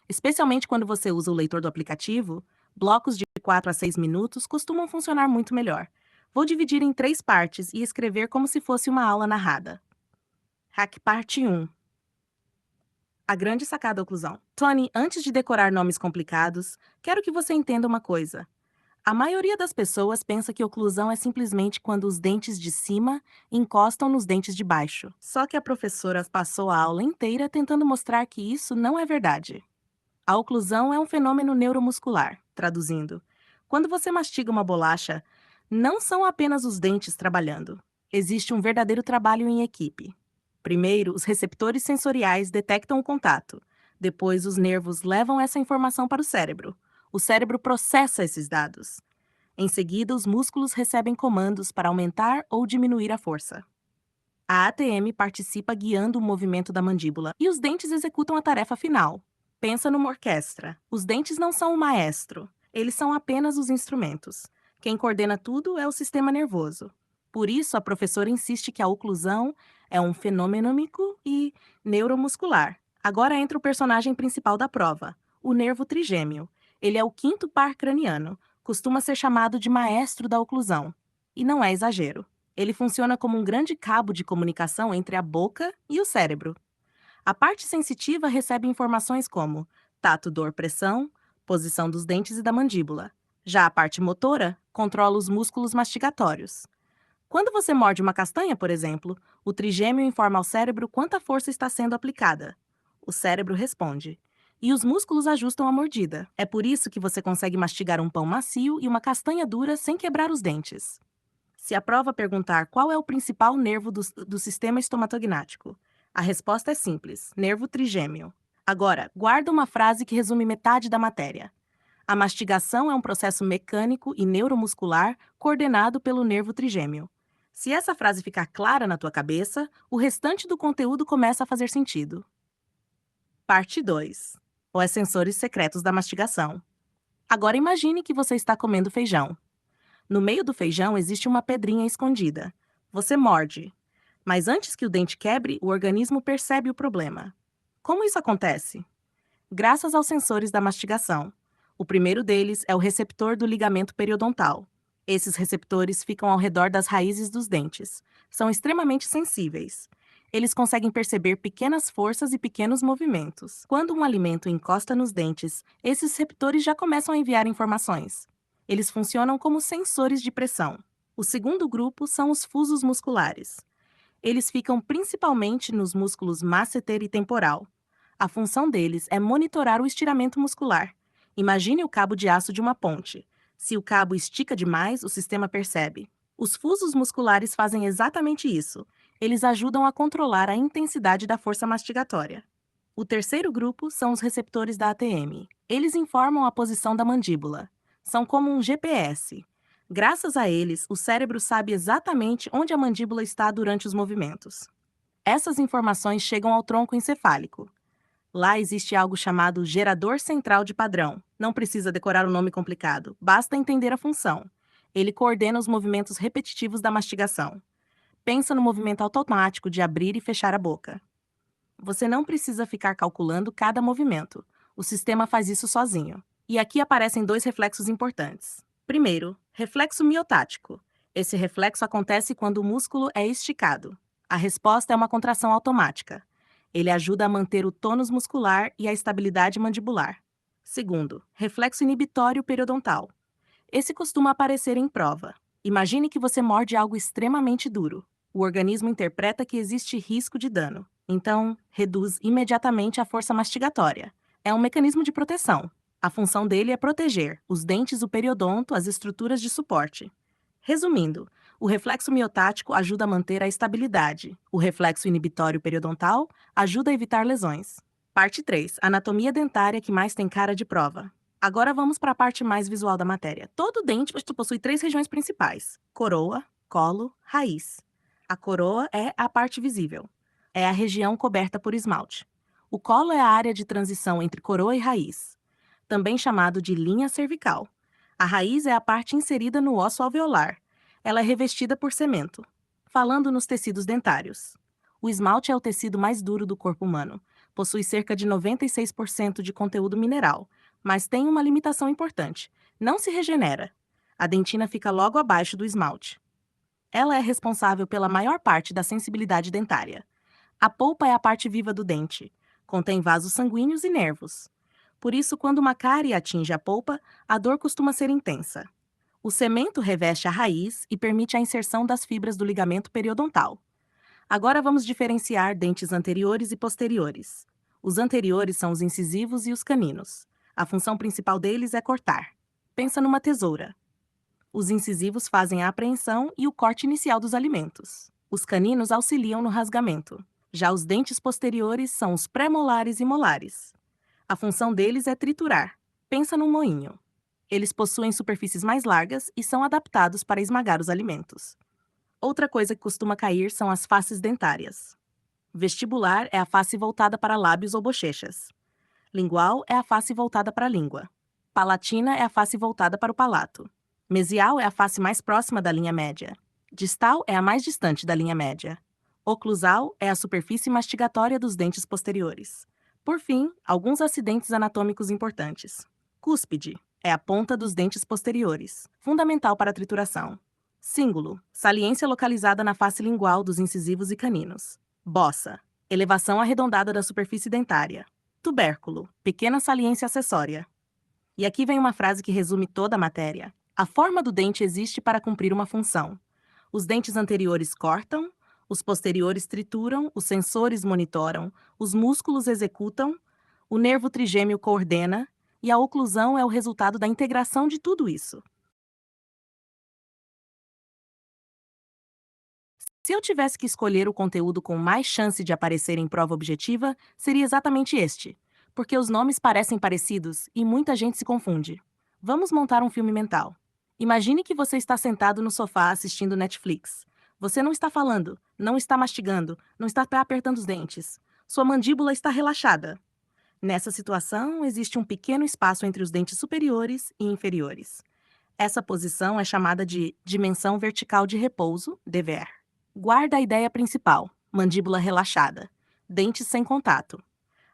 Especialmente quando você usa o leitor do aplicativo, blocos de 4 a 6 minutos costumam funcionar muito melhor. Vou dividir em 3 partes e escrever como se fosse uma aula narrada. Hack Parte 1. A grande sacada oclusão. Tony, antes de decorar nomes complicados, quero que você entenda uma coisa. A maioria das pessoas pensa que oclusão é simplesmente quando os dentes de cima encostam nos dentes de baixo. Só que a professora passou a aula inteira tentando mostrar que isso não é verdade. A oclusão é um fenômeno neuromuscular, traduzindo. Quando você mastiga uma bolacha, não são apenas os dentes trabalhando. Existe um verdadeiro trabalho em equipe. Primeiro, os receptores sensoriais detectam o contato. Depois, os nervos levam essa informação para o cérebro. O cérebro processa esses dados. Em seguida, os músculos recebem comandos para aumentar ou diminuir a força. A ATM participa guiando o movimento da mandíbula e os dentes executam a tarefa final. Pensa numa orquestra. Os dentes não são o maestro, eles são apenas os instrumentos. Quem coordena tudo é o sistema nervoso. Por isso, a professora insiste que a oclusão é um fenômeno e neuromuscular. Agora entra o personagem principal da prova, o nervo trigêmeo. Ele é o quinto par craniano, costuma ser chamado de maestro da oclusão. E não é exagero. Ele funciona como um grande cabo de comunicação entre a boca e o cérebro. A parte sensitiva recebe informações como tato, dor, pressão, posição dos dentes e da mandíbula. Já a parte motora controla os músculos mastigatórios. Quando você morde uma castanha, por exemplo, o trigêmeo informa ao cérebro quanta força está sendo aplicada. O cérebro responde. E os músculos ajustam a mordida. É por isso que você consegue mastigar um pão macio e uma castanha dura sem quebrar os dentes. Se a prova perguntar qual é o principal nervo do sistema estomatognático, a resposta é simples: nervo trigêmeo. Agora, guarda uma frase que resume metade da matéria. A mastigação é um processo mecânico e neuromuscular coordenado pelo nervo trigêmeo. Se essa frase ficar clara na tua cabeça, o restante do conteúdo começa a fazer sentido. Parte 2. Os sensores secretos da mastigação. Agora imagine que você está comendo feijão. No meio do feijão existe uma pedrinha escondida. Você morde. Mas antes que o dente quebre, o organismo percebe o problema. Como isso acontece? Graças aos sensores da mastigação. O primeiro deles é o receptor do ligamento periodontal. Esses receptores ficam ao redor das raízes dos dentes. São extremamente sensíveis. Eles conseguem perceber pequenas forças e pequenos movimentos. Quando um alimento encosta nos dentes, esses receptores já começam a enviar informações. Eles funcionam como sensores de pressão. O segundo grupo são os fusos musculares. Eles ficam principalmente nos músculos masseter e temporal. A função deles é monitorar o estiramento muscular. Imagine o cabo de aço de uma ponte. Se o cabo estica demais, o sistema percebe. Os fusos musculares fazem exatamente isso. Eles ajudam a controlar a intensidade da força mastigatória. O terceiro grupo são os receptores da ATM. Eles informam a posição da mandíbula. São como um GPS. Graças a eles, o cérebro sabe exatamente onde a mandíbula está durante os movimentos. Essas informações chegam ao tronco encefálico. Lá existe algo chamado gerador central de padrão. Não precisa decorar um nome complicado, basta entender a função. Ele coordena os movimentos repetitivos da mastigação. Pensa no movimento automático de abrir e fechar a boca. Você não precisa ficar calculando cada movimento. O sistema faz isso sozinho. E aqui aparecem dois reflexos importantes. Primeiro, reflexo miotático. Esse reflexo acontece quando o músculo é esticado. A resposta é uma contração automática. Ele ajuda a manter o tônus muscular e a estabilidade mandibular. Segundo, reflexo inibitório periodontal. Esse costuma aparecer em prova. Imagine que você morde algo extremamente duro. O organismo interpreta que existe risco de dano. Então, reduz imediatamente a força mastigatória. É um mecanismo de proteção. A função dele é proteger os dentes, o periodonto, as estruturas de suporte. Resumindo, o reflexo miotático ajuda a manter a estabilidade. O reflexo inibitório periodontal ajuda a evitar lesões. Parte 3. Anatomia dentária que mais tem cara de prova. Agora vamos para a parte mais visual da matéria. Todo dente possui 3 regiões principais: coroa, colo, raiz. A coroa é a parte visível. É a região coberta por esmalte. O colo é a área de transição entre coroa e raiz, também chamado de linha cervical. A raiz é a parte inserida no osso alveolar. Ela é revestida por cemento. Falando nos tecidos dentários. O esmalte é o tecido mais duro do corpo humano. possui cerca de 96% de conteúdo mineral, mas tem uma limitação importante: não se regenera. A dentina fica logo abaixo do esmalte. Ela é responsável pela maior parte da sensibilidade dentária. A polpa é a parte viva do dente. Contém vasos sanguíneos e nervos. Por isso, quando uma cárie atinge a polpa, a dor costuma ser intensa. O cemento reveste a raiz e permite a inserção das fibras do ligamento periodontal. Agora vamos diferenciar dentes anteriores e posteriores. Os anteriores são os incisivos e os caninos. A função principal deles é cortar. Pensa numa tesoura. Os incisivos fazem a apreensão e o corte inicial dos alimentos. Os caninos auxiliam no rasgamento. Já os dentes posteriores são os pré-molares e molares. A função deles é triturar. Pensa num moinho. Eles possuem superfícies mais largas e são adaptados para esmagar os alimentos. Outra coisa que costuma cair são as faces dentárias. Vestibular é a face voltada para lábios ou bochechas. Lingual é a face voltada para a língua. Palatina é a face voltada para o palato. Mesial é a face mais próxima da linha média. Distal é a mais distante da linha média. Oclusal é a superfície mastigatória dos dentes posteriores. Por fim, alguns acidentes anatômicos importantes. Cúspide é a ponta dos dentes posteriores, fundamental para a trituração. Cíngulo, saliência localizada na face lingual dos incisivos e caninos. Bossa, elevação arredondada da superfície dentária. Tubérculo, pequena saliência acessória. E aqui vem uma frase que resume toda a matéria. A forma do dente existe para cumprir uma função. Os dentes anteriores cortam, os posteriores trituram, os sensores monitoram, os músculos executam, o nervo trigêmeo coordena e a oclusão é o resultado da integração de tudo isso. Se eu tivesse que escolher o conteúdo com mais chance de aparecer em prova objetiva, seria exatamente este, porque os nomes parecem parecidos e muita gente se confunde. Vamos montar um filme mental. Imagine que você está sentado no sofá assistindo Netflix. Você não está falando, não está mastigando, não está apertando os dentes. Sua mandíbula está relaxada. Nessa situação, existe um pequeno espaço entre os dentes superiores e inferiores. Essa posição é chamada de dimensão vertical de repouso, DVR. Guarda a ideia principal, mandíbula relaxada, dentes sem contato.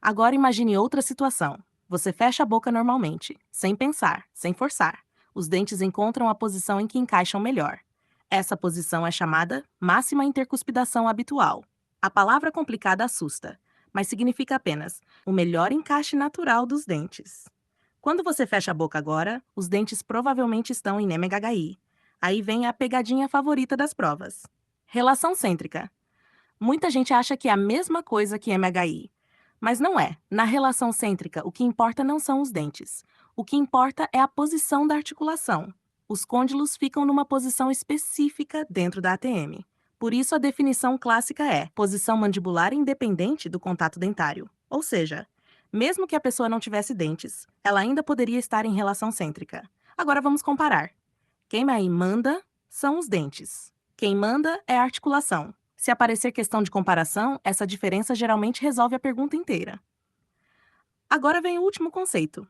Agora imagine outra situação. Você fecha a boca normalmente, sem pensar, sem forçar. Os dentes encontram a posição em que encaixam melhor. Essa posição é chamada máxima intercuspidação habitual. A palavra complicada assusta, mas significa apenas o melhor encaixe natural dos dentes. Quando você fecha a boca agora, os dentes provavelmente estão em NMHI. Aí vem a pegadinha favorita das provas. Relação cêntrica. Muita gente acha que é a mesma coisa que MHI, mas não é. Na relação cêntrica, o que importa não são os dentes. O que importa é a posição da articulação. Os côndilos ficam numa posição específica dentro da ATM. Por isso, a definição clássica é posição mandibular independente do contato dentário. Ou seja, mesmo que a pessoa não tivesse dentes, ela ainda poderia estar em relação cêntrica. Agora vamos comparar. Quem aí manda são os dentes. Quem manda é a articulação. Se aparecer questão de comparação, essa diferença geralmente resolve a pergunta inteira. Agora vem o último conceito.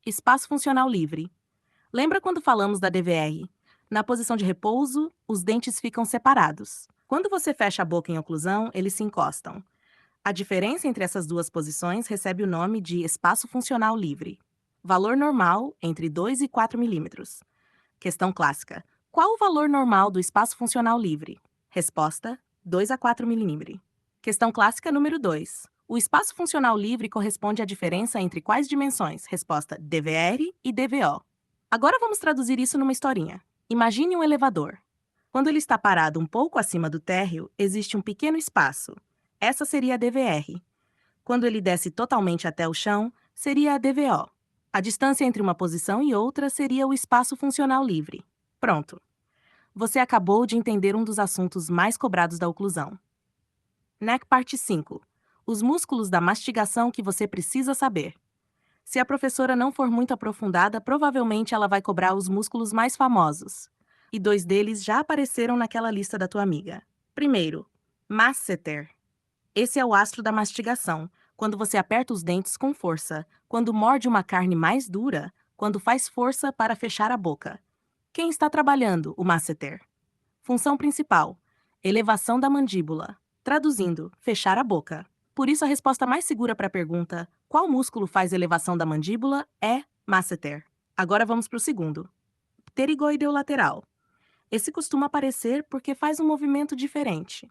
Espaço funcional livre. Lembra quando falamos da DVR? Na posição de repouso, os dentes ficam separados. Quando você fecha a boca em oclusão, eles se encostam. A diferença entre essas duas posições recebe o nome de espaço funcional livre. Valor normal, entre 2 e 4 milímetros. Questão clássica. Qual o valor normal do espaço funcional livre? Resposta: 2 a 4 milímetros. Questão clássica número 2. O espaço funcional livre corresponde à diferença entre quais dimensões? Resposta: DVR e DVO. Agora vamos traduzir isso numa historinha. Imagine um elevador. Quando ele está parado um pouco acima do térreo, existe um pequeno espaço. Essa seria a DVR. Quando ele desce totalmente até o chão, seria a DVO. A distância entre uma posição e outra seria o espaço funcional livre. Pronto. Você acabou de entender um dos assuntos mais cobrados da oclusão. NEC Parte 5. Os músculos da mastigação que você precisa saber. Se a professora não for muito aprofundada, provavelmente ela vai cobrar os músculos mais famosos. E 2 deles já apareceram naquela lista da tua amiga. Primeiro, masseter. Esse é o astro da mastigação, quando você aperta os dentes com força, quando morde uma carne mais dura, quando faz força para fechar a boca. Quem está trabalhando o masseter? Função principal: elevação da mandíbula. Traduzindo, fechar a boca. Por isso, a resposta mais segura para a pergunta qual músculo faz elevação da mandíbula é masseter. Agora vamos para o segundo. Pterigoideu lateral. Esse costuma aparecer porque faz um movimento diferente.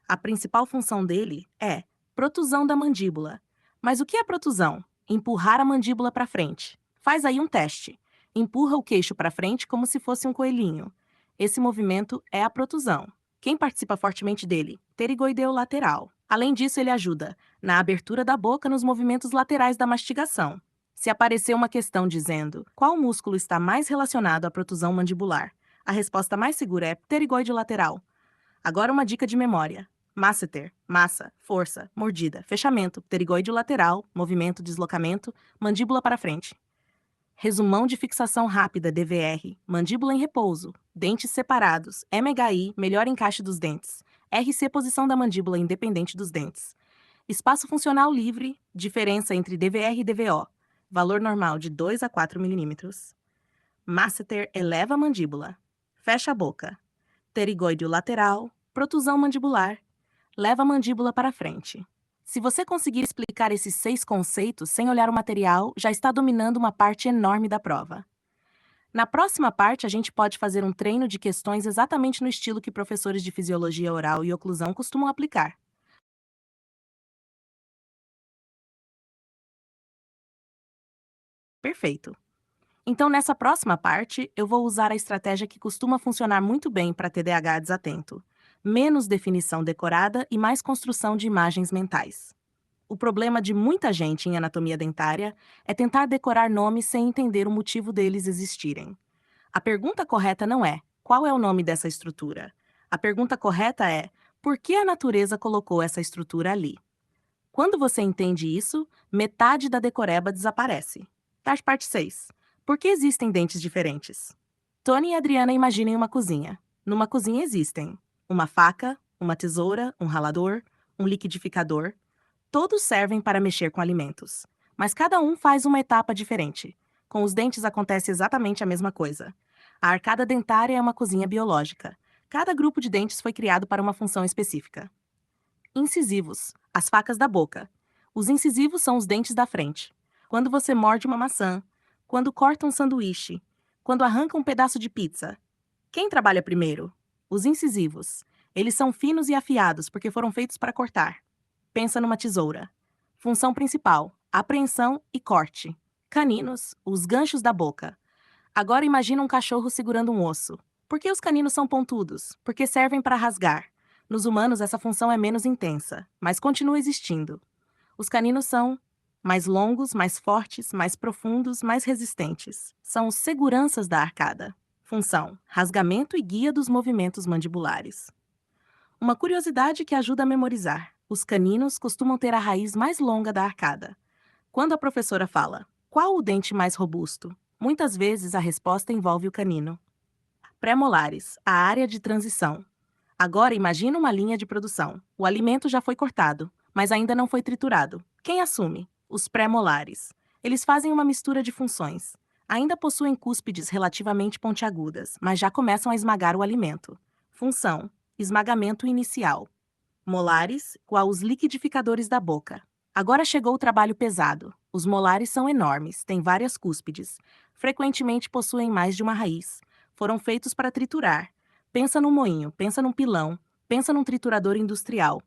A principal função dele é protusão da mandíbula. Mas o que é protusão? Empurrar a mandíbula para frente. Faz aí um teste. Empurra o queixo para frente como se fosse um coelhinho. Esse movimento é a protusão. Quem participa fortemente dele? Pterigoideu lateral. Além disso, ele ajuda na abertura da boca nos movimentos laterais da mastigação. Se aparecer uma questão dizendo qual músculo está mais relacionado à protusão mandibular, a resposta mais segura é pterigoide lateral. Agora uma dica de memória. Masseter, massa, força, mordida, fechamento, pterigoide lateral, movimento, deslocamento, mandíbula para frente. Resumão de fixação rápida, DVR, mandíbula em repouso, dentes separados, MHI, melhor encaixe dos dentes, RC, posição da mandíbula independente dos dentes. Espaço funcional livre, diferença entre DVR e DVO, valor normal de 2 a 4 milímetros. Masseter eleva a mandíbula, fecha a boca. Pterigoide lateral, protusão mandibular, leva a mandíbula para frente. Se você conseguir explicar esses 6 conceitos sem olhar o material, já está dominando uma parte enorme da prova. Na próxima parte, a gente pode fazer um treino de questões exatamente no estilo que professores de fisiologia oral e oclusão costumam aplicar. Perfeito! Então, nessa próxima parte, eu vou usar a estratégia que costuma funcionar muito bem para TDAH desatento: menos definição decorada e mais construção de imagens mentais. O problema de muita gente em anatomia dentária é tentar decorar nomes sem entender o motivo deles existirem. A pergunta correta não é qual é o nome dessa estrutura. A pergunta correta é por que a natureza colocou essa estrutura ali. Quando você entende isso, metade da decoreba desaparece. Parte 6. Por que existem dentes diferentes? Tony e Adriana imaginem uma cozinha. Numa cozinha existem uma faca, uma tesoura, um ralador, um liquidificador. Todos servem para mexer com alimentos, mas cada um faz uma etapa diferente. Com os dentes acontece exatamente a mesma coisa. A arcada dentária é uma cozinha biológica. Cada grupo de dentes foi criado para uma função específica. Incisivos, as facas da boca. Os incisivos são os dentes da frente. Quando você morde uma maçã, quando corta um sanduíche, quando arranca um pedaço de pizza. Quem trabalha primeiro? Os incisivos. Eles são finos e afiados porque foram feitos para cortar. Pensa numa tesoura. Função principal: apreensão e corte. Caninos, os ganchos da boca. Agora imagina um cachorro segurando um osso. Por que os caninos são pontudos? Porque servem para rasgar. Nos humanos, essa função é menos intensa, mas continua existindo. Os caninos são mais longos, mais fortes, mais profundos, mais resistentes. São os seguranças da arcada. Função: rasgamento e guia dos movimentos mandibulares. Uma curiosidade que ajuda a memorizar: os caninos costumam ter a raiz mais longa da arcada. Quando a professora fala, qual o dente mais robusto? Muitas vezes a resposta envolve o canino. Pré-molares, a área de transição. Agora imagina uma linha de produção. O alimento já foi cortado, mas ainda não foi triturado. Quem assume? Os pré-molares. Eles fazem uma mistura de funções. Ainda possuem cúspides relativamente pontiagudas, mas já começam a esmagar o alimento. Função: esmagamento inicial. Molares, igual os liquidificadores da boca. Agora chegou o trabalho pesado. Os molares são enormes, têm várias cúspides. Frequentemente possuem mais de uma raiz. Foram feitos para triturar. Pensa num moinho, pensa num pilão, pensa num triturador industrial.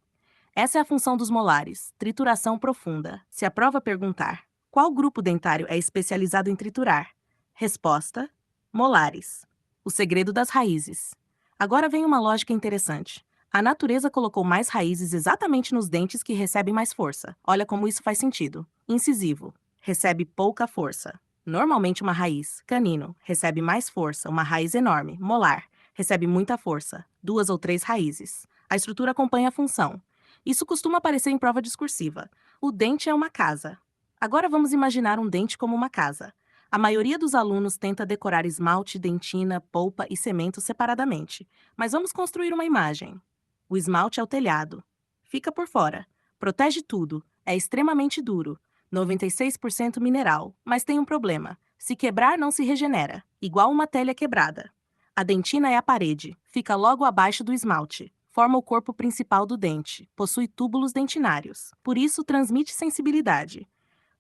Essa é a função dos molares: trituração profunda. Se a prova perguntar qual grupo dentário é especializado em triturar, resposta: molares. O segredo das raízes. Agora vem uma lógica interessante. A natureza colocou mais raízes exatamente nos dentes que recebem mais força. Olha como isso faz sentido. Incisivo: recebe pouca força. Normalmente uma raiz. Canino: recebe mais força, uma raiz enorme. Molar: recebe muita força, 2 ou 3 raízes. A estrutura acompanha a função. Isso costuma aparecer em prova discursiva. O dente é uma casa. Agora vamos imaginar um dente como uma casa. A maioria dos alunos tenta decorar esmalte, dentina, polpa e cimento separadamente. Mas vamos construir uma imagem. O esmalte é o telhado. Fica por fora. Protege tudo. É extremamente duro. 96% mineral. Mas tem um problema. Se quebrar, não se regenera. Igual uma telha quebrada. A dentina é a parede. Fica logo abaixo do esmalte. forma o corpo principal do dente, possui túbulos dentinários, por isso transmite sensibilidade.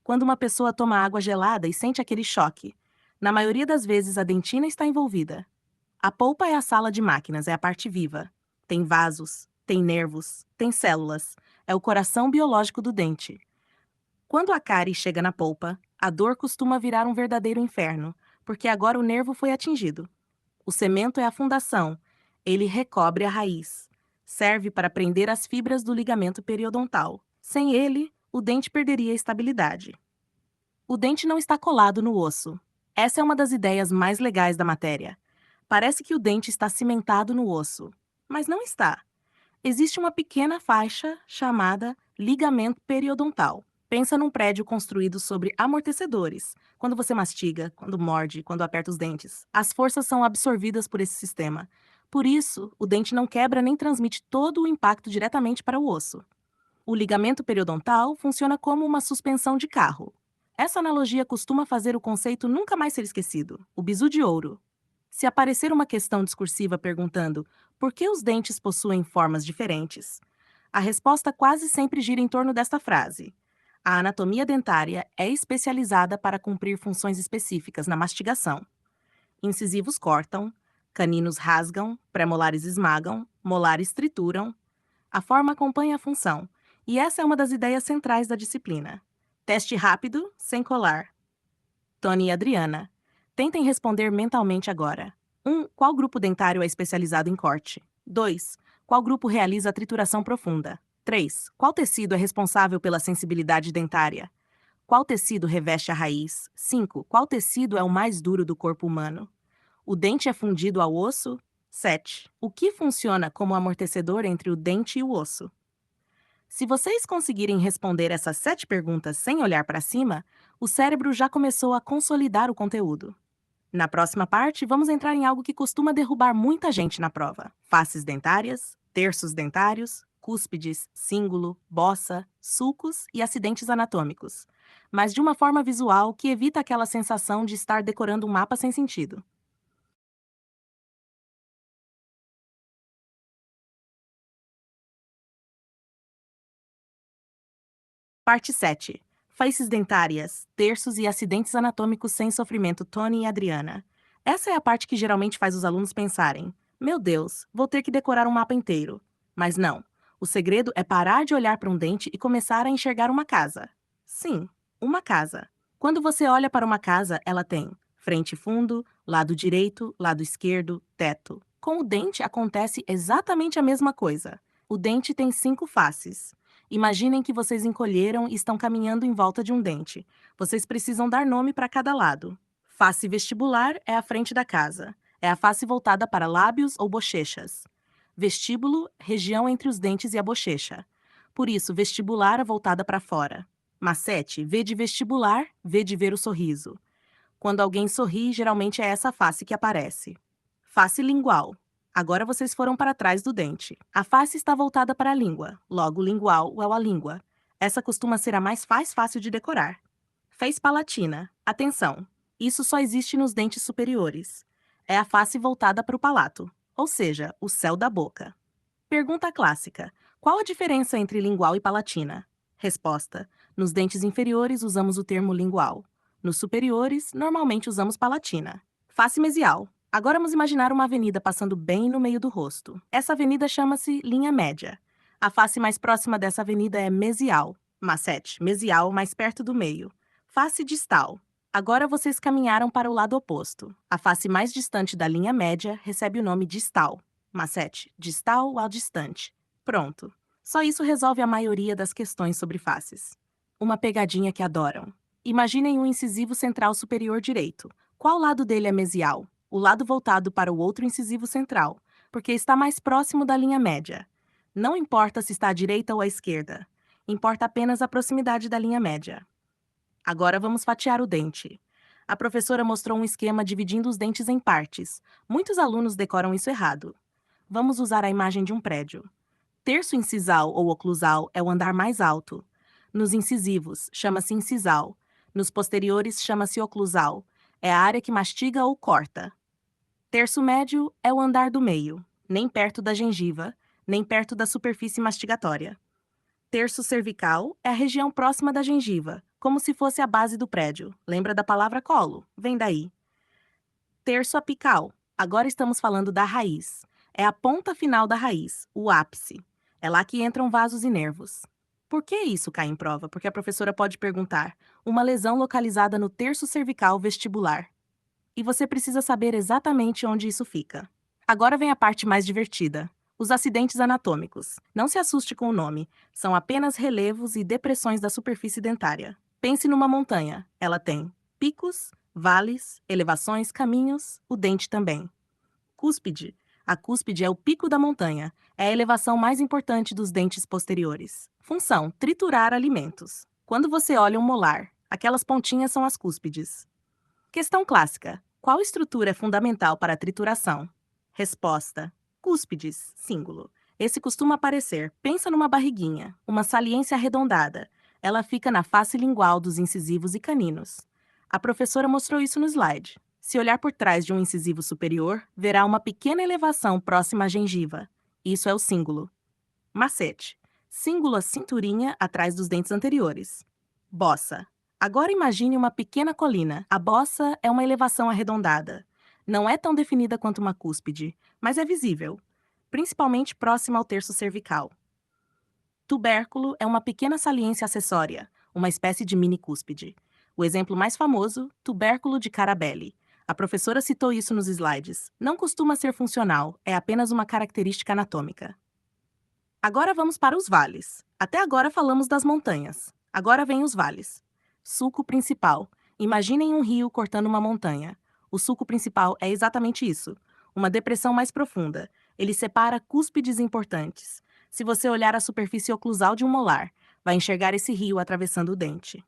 Quando uma pessoa toma água gelada e sente aquele choque, na maioria das vezes a dentina está envolvida. A polpa é a sala de máquinas, é a parte viva. Tem vasos, tem nervos, tem células. É o coração biológico do dente. Quando a cárie chega na polpa, a dor costuma virar um verdadeiro inferno, porque agora o nervo foi atingido. O cemento é a fundação. Ele recobre a raiz. Serve para prender as fibras do ligamento periodontal. Sem ele, o dente perderia a estabilidade. O dente não está colado no osso. Essa é uma das ideias mais legais da matéria. Parece que o dente está cimentado no osso, mas não está. Existe uma pequena faixa chamada ligamento periodontal. Pensa num prédio construído sobre amortecedores. Quando você mastiga, quando morde, quando aperta os dentes, as forças são absorvidas por esse sistema. Por isso, o dente não quebra nem transmite todo o impacto diretamente para o osso. O ligamento periodontal funciona como uma suspensão de carro. Essa analogia costuma fazer o conceito nunca mais ser esquecido, o bizu de ouro. Se aparecer uma questão discursiva perguntando por que os dentes possuem formas diferentes, a resposta quase sempre gira em torno desta frase. A anatomia dentária é especializada para cumprir funções específicas na mastigação. Incisivos cortam, caninos rasgam, premolares esmagam, molares trituram. A forma acompanha a função, e essa é uma das ideias centrais da disciplina. Teste rápido, sem colar. Tony e Adriana, tentem responder mentalmente agora. 1. Qual grupo dentário é especializado em corte? 2. Qual grupo realiza a trituração profunda? 3. Qual tecido é responsável pela sensibilidade dentária? Qual tecido reveste a raiz? 5. Qual tecido é o mais duro do corpo humano? O dente é fundido ao osso? 7. O que funciona como amortecedor entre o dente e o osso? Se vocês conseguirem responder essas 7 perguntas sem olhar para cima, o cérebro já começou a consolidar o conteúdo. Na próxima parte, vamos entrar em algo que costuma derrubar muita gente na prova: faces dentárias, terços dentários, cúspides, cíngulo, bossa, sulcos e acidentes anatômicos, mas de uma forma visual que evita aquela sensação de estar decorando um mapa sem sentido. Parte 7. Faces dentárias, terços e acidentes anatômicos sem sofrimento, Tony e Adriana. Essa é a parte que geralmente faz os alunos pensarem: meu Deus, vou ter que decorar um mapa inteiro. Mas não. O segredo é parar de olhar para um dente e começar a enxergar uma casa. Sim, uma casa. Quando você olha para uma casa, ela tem frente e fundo, lado direito, lado esquerdo, teto. Com o dente acontece exatamente a mesma coisa. O dente tem 5 faces. Imaginem que vocês encolheram e estão caminhando em volta de um dente. Vocês precisam dar nome para cada lado. Face vestibular é a frente da casa. É a face voltada para lábios ou bochechas. Vestíbulo, região entre os dentes e a bochecha. Por isso, vestibular é voltada para fora. Macete, V de vestibular, V de ver o sorriso. Quando alguém sorri, geralmente é essa face que aparece. Face lingual. Agora vocês foram para trás do dente. A face está voltada para a língua, logo lingual é a língua. Essa costuma ser a mais fácil de decorar. Face palatina. Atenção! Isso só existe nos dentes superiores. É a face voltada para o palato, ou seja, o céu da boca. Pergunta clássica: qual a diferença entre lingual e palatina? Resposta: nos dentes inferiores usamos o termo lingual. Nos superiores, normalmente usamos palatina. Face mesial. Agora vamos imaginar uma avenida passando bem no meio do rosto. Essa avenida chama-se linha média. A face mais próxima dessa avenida é mesial. Macete, mesial, mais perto do meio. Face distal. Agora vocês caminharam para o lado oposto. A face mais distante da linha média recebe o nome distal. Macete, distal ao distante. Pronto. Só isso resolve a maioria das questões sobre faces. Uma pegadinha que adoram. Imaginem um incisivo central superior direito. Qual lado dele é mesial? O lado voltado para o outro incisivo central, porque está mais próximo da linha média. Não importa se está à direita ou à esquerda. Importa apenas a proximidade da linha média. Agora vamos fatiar o dente. A professora mostrou um esquema dividindo os dentes em partes. Muitos alunos decoram isso errado. Vamos usar a imagem de um prédio. Terço incisal ou oclusal é o andar mais alto. Nos incisivos, chama-se incisal. Nos posteriores, chama-se oclusal. É a área que mastiga ou corta. Terço médio é o andar do meio, nem perto da gengiva, nem perto da superfície mastigatória. Terço cervical é a região próxima da gengiva, como se fosse a base do prédio. Lembra da palavra colo? Vem daí. Terço apical. Agora estamos falando da raiz. É a ponta final da raiz, o ápice. É lá que entram vasos e nervos. Por que isso cai em prova? Porque a professora pode perguntar: uma lesão localizada no terço cervical vestibular. E você precisa saber exatamente onde isso fica. Agora vem a parte mais divertida. Os acidentes anatômicos. Não se assuste com o nome, são apenas relevos e depressões da superfície dentária. Pense numa montanha. Ela tem picos, vales, elevações, caminhos, o dente também. Cúspide. A cúspide é o pico da montanha, é a elevação mais importante dos dentes posteriores. Função: triturar alimentos. Quando você olha um molar, aquelas pontinhas são as cúspides. Questão clássica: qual estrutura é fundamental para a trituração? Resposta: cúspides, símbolo. Esse costuma aparecer. Pensa numa barriguinha, uma saliência arredondada. Ela fica na face lingual dos incisivos e caninos. A professora mostrou isso no slide. Se olhar por trás de um incisivo superior, verá uma pequena elevação próxima à gengiva. Isso é o cíngulo. Macete: cíngulo a cinturinha atrás dos dentes anteriores. Bossa. Agora imagine uma pequena colina. A bossa é uma elevação arredondada. Não é tão definida quanto uma cúspide, mas é visível, principalmente próxima ao terço cervical. Tubérculo é uma pequena saliência acessória, uma espécie de mini cúspide. O exemplo mais famoso, tubérculo de Carabelli. A professora citou isso nos slides. Não costuma ser funcional, é apenas uma característica anatômica. Agora vamos para os vales. Até agora falamos das montanhas. Agora vem os vales. Sulco principal. Imaginem um rio cortando uma montanha. O sulco principal é exatamente isso. Uma depressão mais profunda. Ele separa cúspides importantes. Se você olhar a superfície oclusal de um molar, vai enxergar esse rio atravessando o dente.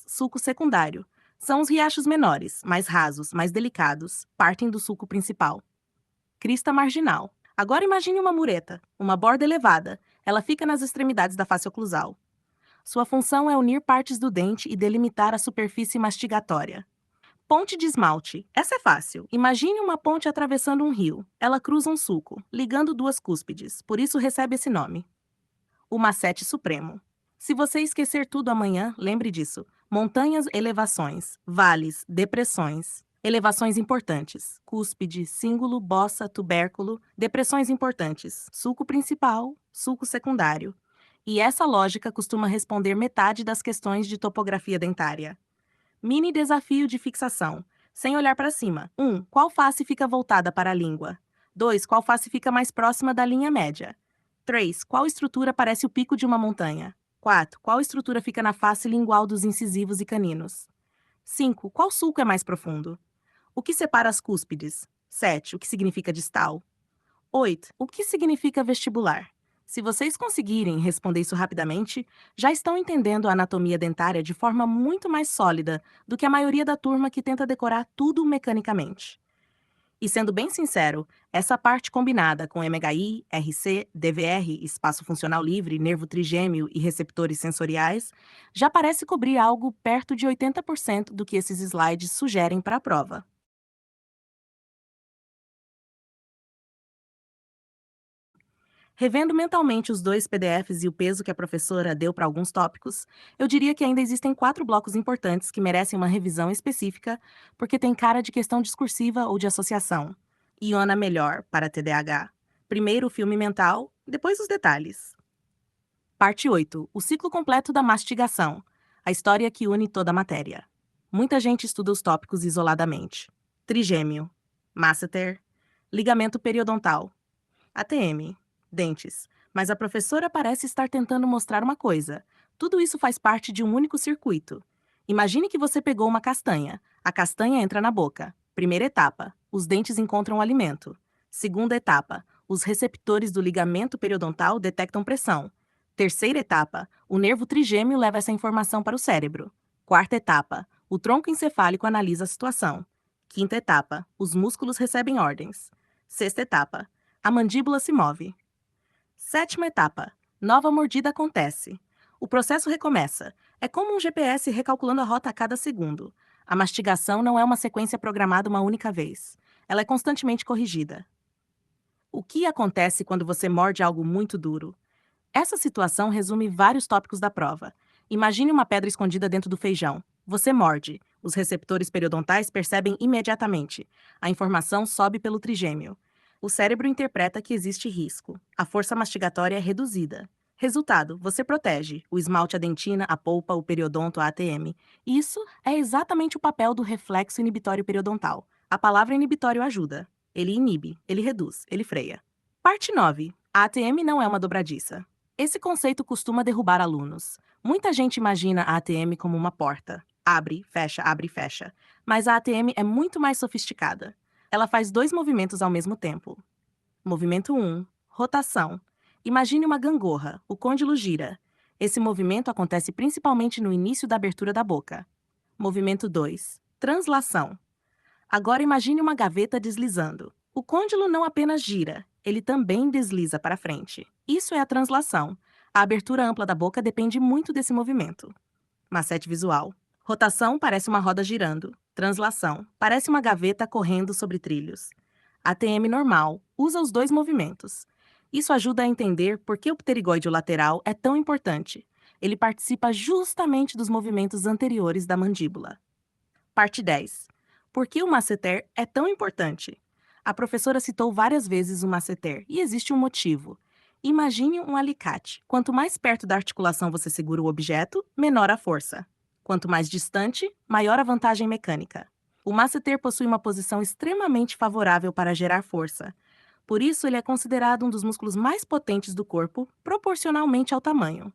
Sulco secundário. São os riachos menores, mais rasos, mais delicados, partem do sulco principal. Crista marginal. Agora imagine uma mureta, uma borda elevada. Ela fica nas extremidades da face oclusal. Sua função é unir partes do dente e delimitar a superfície mastigatória. Ponte de esmalte. Essa é fácil. Imagine uma ponte atravessando um rio. Ela cruza um sulco, ligando duas cúspides, por isso recebe esse nome. O macete supremo. Se você esquecer tudo amanhã, lembre disso. Montanhas, elevações, vales, depressões. Elevações importantes: cúspide, cíngulo, bossa, tubérculo. Depressões importantes: sulco principal, sulco secundário. E essa lógica costuma responder metade das questões de topografia dentária. Mini desafio de fixação. Sem olhar para cima. 1. Qual face fica voltada para a língua? 2. Qual face fica mais próxima da linha média? 3. Qual estrutura parece o pico de uma montanha? 4. Qual estrutura fica na face lingual dos incisivos e caninos? 5. Qual sulco é mais profundo? O que separa as cúspides? 7. O que significa distal? 8. O que significa vestibular? Se vocês conseguirem responder isso rapidamente, já estão entendendo a anatomia dentária de forma muito mais sólida do que a maioria da turma que tenta decorar tudo mecanicamente. E sendo bem sincero, essa parte combinada com MHI, RC, DVR, espaço funcional livre, nervo trigêmeo e receptores sensoriais, já parece cobrir algo perto de 80% do que esses slides sugerem para a prova. Revendo mentalmente os dois PDFs e o peso que a professora deu para alguns tópicos, eu diria que ainda existem 4 blocos importantes que merecem uma revisão específica, porque tem cara de questão discursiva ou de associação. Iona melhor para TDAH. Primeiro o filme mental, depois os detalhes. Parte 8. O ciclo completo da mastigação. A história que une toda a matéria. Muita gente estuda os tópicos isoladamente. Trigêmeo, masseter, ligamento periodontal, ATM, dentes. Mas a professora parece estar tentando mostrar uma coisa. Tudo isso faz parte de um único circuito. Imagine que você pegou uma castanha. A castanha entra na boca. Primeira etapa: os dentes encontram o alimento. Segunda etapa: os receptores do ligamento periodontal detectam pressão. Terceira etapa: o nervo trigêmeo leva essa informação para o cérebro. Quarta etapa: o tronco encefálico analisa a situação. Quinta etapa: os músculos recebem ordens. Sexta etapa: a mandíbula se move. Sétima etapa: nova mordida acontece. O processo recomeça. É como um GPS recalculando a rota a cada segundo. A mastigação não é uma sequência programada uma única vez. Ela é constantemente corrigida. O que acontece quando você morde algo muito duro? Essa situação resume vários tópicos da prova. Imagine uma pedra escondida dentro do feijão. Você morde. Os receptores periodontais percebem imediatamente. A informação sobe pelo trigêmeo. O cérebro interpreta que existe risco. A força mastigatória é reduzida. Resultado: você protege o esmalte, a dentina, a polpa, o periodonto, a ATM. Isso é exatamente o papel do reflexo inibitório periodontal. A palavra inibitório ajuda. Ele inibe, ele reduz, ele freia. Parte 9. A ATM não é uma dobradiça. Esse conceito costuma derrubar alunos. Muita gente imagina a ATM como uma porta. Abre, fecha. Mas a ATM é muito mais sofisticada. Ela faz dois movimentos ao mesmo tempo. Movimento 1. Rotação. Imagine uma gangorra. O côndilo gira. Esse movimento acontece principalmente no início da abertura da boca. Movimento 2. Translação. Agora imagine uma gaveta deslizando. O côndilo não apenas gira, ele também desliza para frente. Isso é a translação. A abertura ampla da boca depende muito desse movimento. Macete visual. Rotação parece uma roda girando. Translação parece uma gaveta correndo sobre trilhos. ATM normal usa os dois movimentos. Isso ajuda a entender por que o pterigoide lateral é tão importante. Ele participa justamente dos movimentos anteriores da mandíbula. Parte 10. Por que o masseter é tão importante? A professora citou várias vezes o masseter, e existe um motivo. Imagine um alicate. Quanto mais perto da articulação você segura o objeto, menor a força. Quanto mais distante, maior a vantagem mecânica. O masseter possui uma posição extremamente favorável para gerar força. Por isso, ele é considerado um dos músculos mais potentes do corpo, proporcionalmente ao tamanho.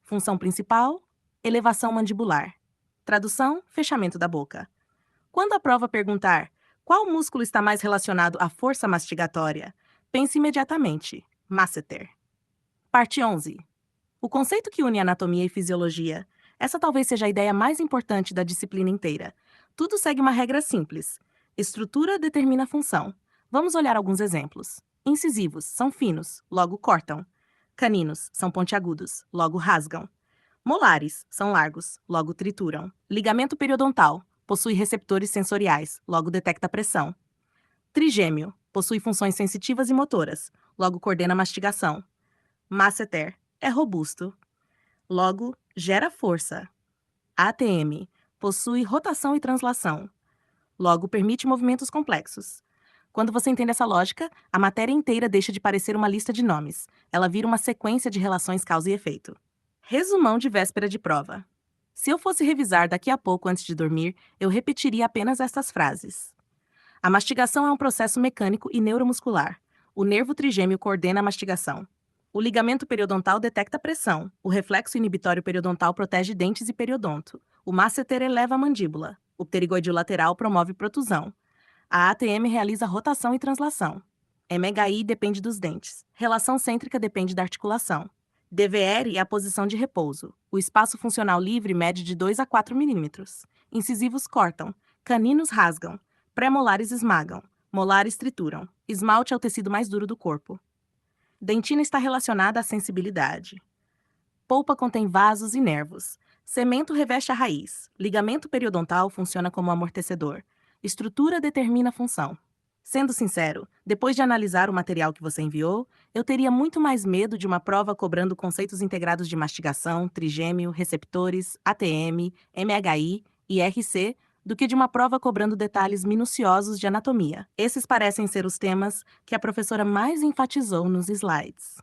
Função principal: elevação mandibular. Tradução: fechamento da boca. Quando a prova perguntar qual músculo está mais relacionado à força mastigatória, pense imediatamente: masseter. Parte 11. O conceito que une anatomia e fisiologia. Essa talvez seja a ideia mais importante da disciplina inteira. Tudo segue uma regra simples. Estrutura determina função. Vamos olhar alguns exemplos. Incisivos são finos, logo cortam. Caninos são pontiagudos, logo rasgam. Molares são largos, logo trituram. Ligamento periodontal possui receptores sensoriais, logo detecta pressão. Trigêmeo possui funções sensitivas e motoras, logo coordena a mastigação. Masseter é robusto, logo gera força. ATM possui rotação e translação, logo permite movimentos complexos. Quando você entende essa lógica, a matéria inteira deixa de parecer uma lista de nomes. Ela vira uma sequência de relações causa e efeito. Resumão de véspera de prova. Se eu fosse revisar daqui a pouco antes de dormir, eu repetiria apenas estas frases. A mastigação é um processo mecânico e neuromuscular. O nervo trigêmeo coordena a mastigação. O ligamento periodontal detecta a pressão. O reflexo inibitório periodontal protege dentes e periodonto. O masseter eleva a mandíbula. O pterigoide lateral promove protusão. A ATM realiza rotação e translação. MHI depende dos dentes. Relação cêntrica depende da articulação. DVR é a posição de repouso. O espaço funcional livre mede de 2 a 4 milímetros. Incisivos cortam. Caninos rasgam. Pré-molares esmagam. Molares trituram. Esmalte é o tecido mais duro do corpo. Dentina está relacionada à sensibilidade. Polpa contém vasos e nervos. Cemento reveste a raiz. Ligamento periodontal funciona como amortecedor. Estrutura determina a função. Sendo sincero, depois de analisar o material que você enviou, eu teria muito mais medo de uma prova cobrando conceitos integrados de mastigação, trigêmeo, receptores, ATM, MHI e RC do que de uma prova cobrando detalhes minuciosos de anatomia. Esses parecem ser os temas que a professora mais enfatizou nos slides.